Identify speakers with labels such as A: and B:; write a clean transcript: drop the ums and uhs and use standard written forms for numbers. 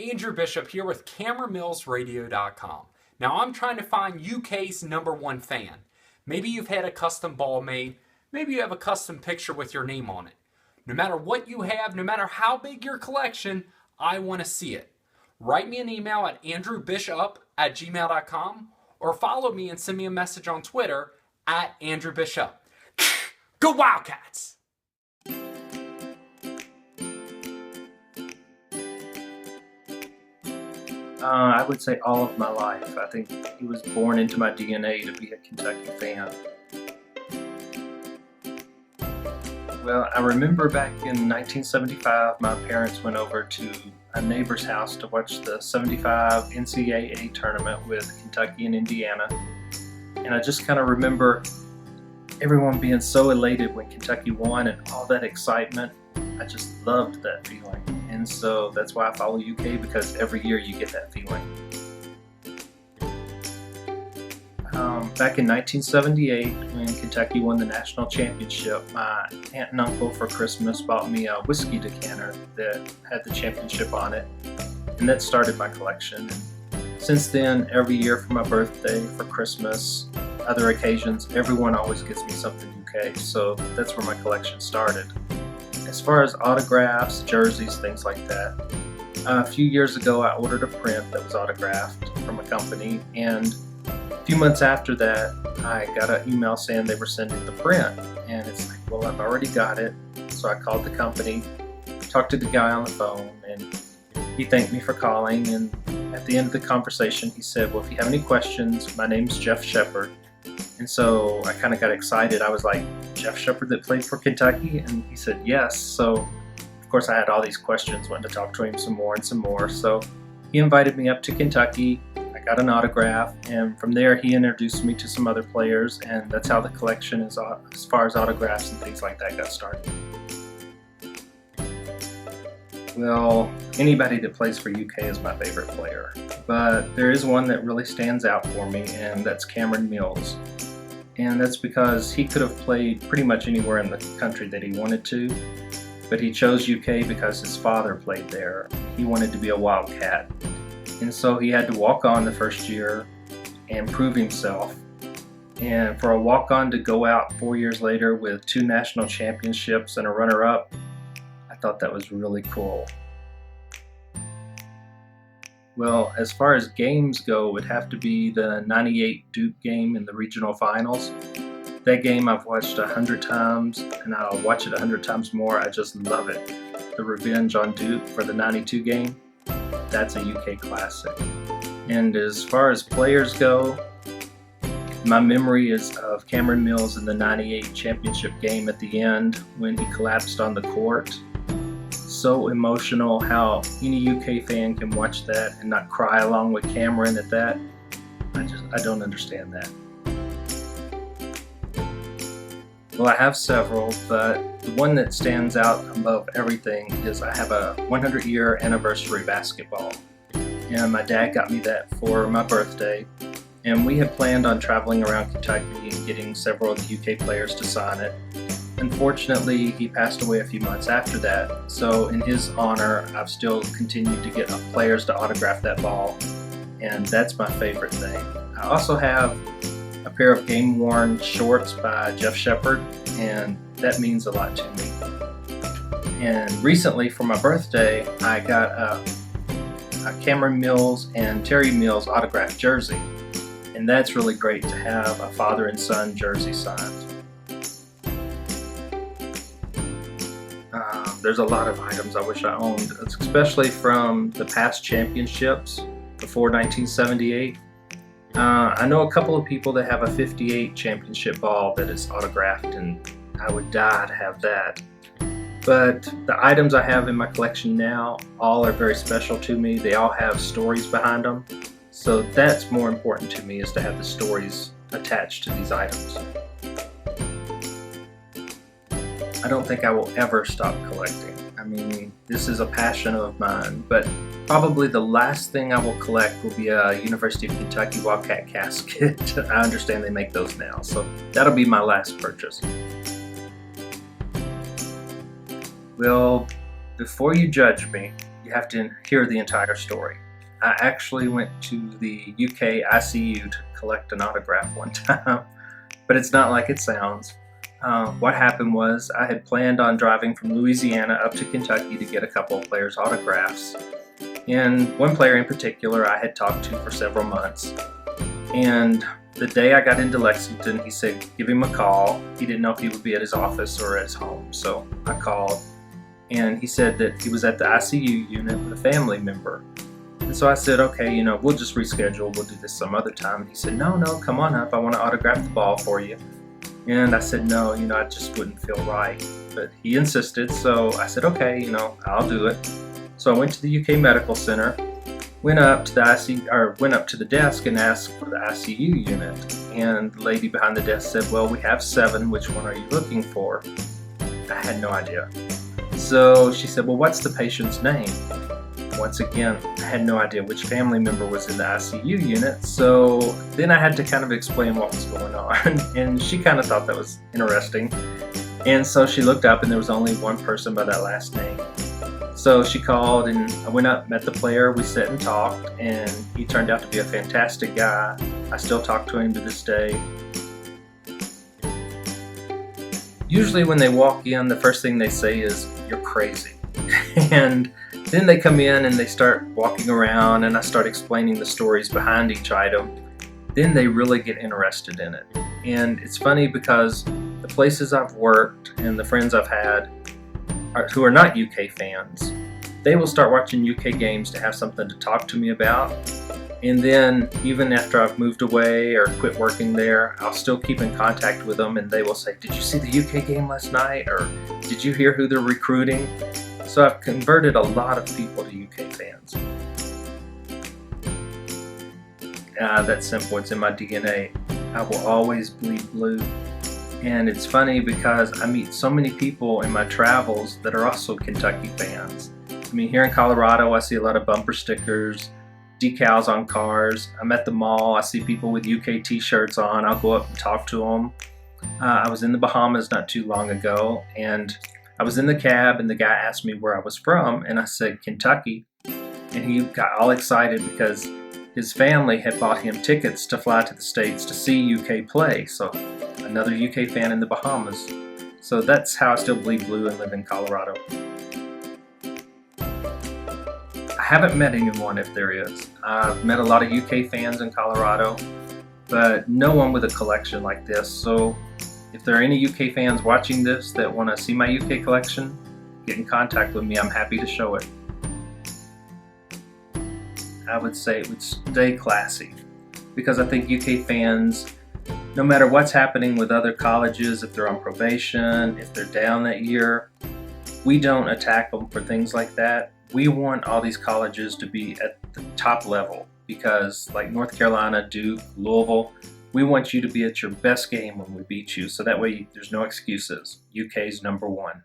A: Andrew Bishop here with CameraMillsRadio.com. Now I'm trying to find UK's #1 fan. Maybe you've had a custom ball made, maybe you have a custom picture with your name on it. No matter what you have, no matter how big your collection, I want to see it. Write me an email at andrewbishop@gmail.com or follow me and send me a message on Twitter at AndrewBishop. Go Wildcats!
B: I would say all of my life. I think it was born into my DNA to be a Kentucky fan. Well, I remember back in 1975, my parents went over to a neighbor's house to watch the 75 NCAA tournament with Kentucky and Indiana. And I just kind of remember everyone being so elated when Kentucky won and all that excitement. I just loved that feeling. And so that's why I follow UK, because every year you get that feeling. Back in 1978, when Kentucky won the national championship, my aunt and uncle for Christmas bought me a whiskey decanter that had the championship on it, and that started my collection. And since then, every year for my birthday, for Christmas, other occasions, everyone always gets me something UK, so that's where my collection started. As far as autographs, jerseys, things like that, a few years ago I ordered a print that was autographed from a company, and a few months after that I got an email saying they were sending the print, and it's like, well, I've already got it. So I called the company, talked to the guy on the phone, and he thanked me for calling, and at the end of the conversation he said, well, if you have any questions, my name's Jeff Shepard. And so I kind of got excited. I was like, Jeff Shepard that played for Kentucky? And he said yes. So of course I had all these questions, wanted to talk to him some more and some more. So he invited me up to Kentucky. I got an autograph, and from there he introduced me to some other players, and that's how the collection is, as far as autographs and things like that, got started. Well, anybody that plays for UK is my favorite player, but there is one that really stands out for me, and that's Cameron Mills. And that's because he could have played pretty much anywhere in the country that he wanted to, but he chose UK because his father played there. He wanted to be a Wildcat, and so he had to walk on the first year and prove himself. And for a walk-on to go out 4 years later with 2 national championships and a runner-up, I thought that was really cool. Well, as far as games go, it would have to be the '98 Duke game in the regional finals. That game I've watched 100 times, and I'll watch it 100 times more. I just love it. The revenge on Duke for the '92 game, that's a UK classic. And as far as players go, my memory is of Cameron Mills in the '98 championship game at the end when he collapsed on the court. So emotional how any UK fan can watch that and not cry along with Cameron at that. I don't understand that. Well, I have several, but the one that stands out above everything is I have a 100-year anniversary basketball. And my dad got me that for my birthday. And we had planned on traveling around Kentucky and getting several of the UK players to sign it. Unfortunately, he passed away a few months after that, so in his honor, I've still continued to get players to autograph that ball, and that's my favorite thing. I also have a pair of game-worn shorts by Jeff Shepard, and that means a lot to me. And recently, for my birthday, I got a Cameron Mills and Terry Mills autographed jersey, and that's really great to have a father and son jersey signed. There's a lot of items I wish I owned, especially from the past championships before 1978. I know a couple of people that have a '58 championship ball that is autographed, and I would die to have that. But the items I have in my collection now all are very special to me. They all have stories behind them. So that's more important to me, is to have the stories attached to these items. I don't think I will ever stop collecting. I mean, this is a passion of mine, but probably the last thing I will collect will be a University of Kentucky Wildcat casket. I understand they make those now, so that'll be my last purchase. Well, before you judge me, you you have to hear the entire story. I actually went to the UK ICU to collect an autograph one time, but it's not like it sounds. What happened was I had planned on driving from Louisiana up to Kentucky to get a couple of players' autographs. And one player in particular I had talked to for several months. And the day I got into Lexington, he said, give him a call. He didn't know if he would be at his office or at his home, so I called. And he said that he was at the ICU unit with a family member. And so I said, okay, we'll just reschedule. We'll do this some other time. And he said, no, come on up. I want to autograph the ball for you. And I said, no, I just wouldn't feel right. But he insisted, so I said, okay, I'll do it. So I went to the UK Medical Center, went up to the desk and asked for the ICU unit. And the lady behind the desk said, well, we have 7. Which one are you looking for? I had no idea. So she said, well, what's the patient's name? Once again, I had no idea which family member was in the ICU unit, so then I had to kind of explain what was going on, and she kind of thought that was interesting. And so she looked up, and there was only one person by that last name. So she called, and I went up, met the player, we sat and talked, and he turned out to be a fantastic guy. I still talk to him to this day. Usually when they walk in, the first thing they say is, "You're crazy." And then they come in and they start walking around, and I start explaining the stories behind each item. Then they really get interested in it. And it's funny because the places I've worked and the friends I've had who are not UK fans, they will start watching UK games to have something to talk to me about. And then even after I've moved away or quit working there, I'll still keep in contact with them, and they will say, "Did you see the UK game last night?" Or "Did you hear who they're recruiting?" So I've converted a lot of people to UK fans. That's simple. It's in my DNA. I will always bleed blue. And it's funny because I meet so many people in my travels that are also Kentucky fans. I mean, here in Colorado, I see a lot of bumper stickers, decals on cars. I'm at the mall. I see people with UK t-shirts on. I'll go up and talk to them. I was in the Bahamas not too long ago, and I was in the cab, and the guy asked me where I was from, and I said Kentucky. And he got all excited because his family had bought him tickets to fly to the States to see UK play. So another UK fan in the Bahamas. So that's how I still bleed blue and live in Colorado. I haven't met anyone, if there is. I've met a lot of UK fans in Colorado, but no one with a collection like this. So if there are any UK fans watching this that want to see my UK collection, get in contact with me. I'm happy to show it. I would say it would stay classy, because I think UK fans, no matter what's happening with other colleges, if they're on probation, if they're down that year, we don't attack them for things like that. We want all these colleges to be at the top level, because like North Carolina, Duke, Louisville, we want you to be at your best game when we beat you, so that way there's no excuses. UK's #1.